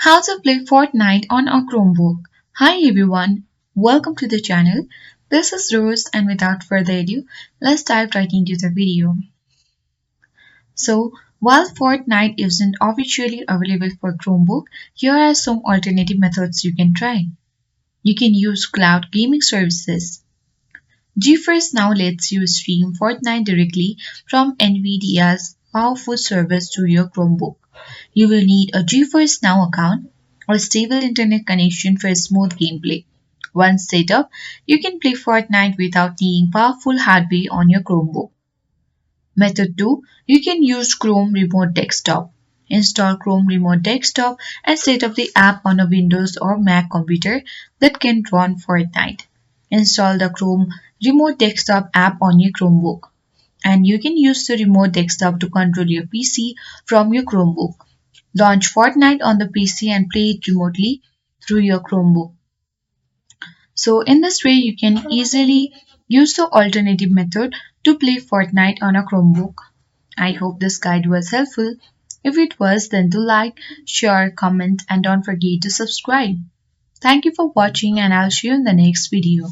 How to play Fortnite on a Chromebook. Hi everyone, welcome to the channel. This is Rose and without further ado, let's dive right into the video. So, while Fortnite isn't officially available for Chromebook, here are some alternative methods you can try. You can use cloud gaming services. GeForce Now lets you stream Fortnite directly from NVIDIA's powerful servers to your Chromebook. You will need a GeForce Now account or stable internet connection for smooth gameplay. Once set up, you can play Fortnite without needing powerful hardware on your Chromebook. Method 2. You can use Chrome Remote Desktop. Install Chrome Remote Desktop and set up the app on a Windows or Mac computer that can run Fortnite. Install the Chrome Remote Desktop app on your Chromebook. And you can use the remote desktop to control your PC from your Chromebook. Launch Fortnite on the PC and play it remotely through your Chromebook. So in this way, you can easily use the alternative method to play Fortnite on a Chromebook. I hope this guide was helpful. If it was, then do like, share, comment, and don't forget to subscribe. Thank you for watching, and I'll see you in the next video.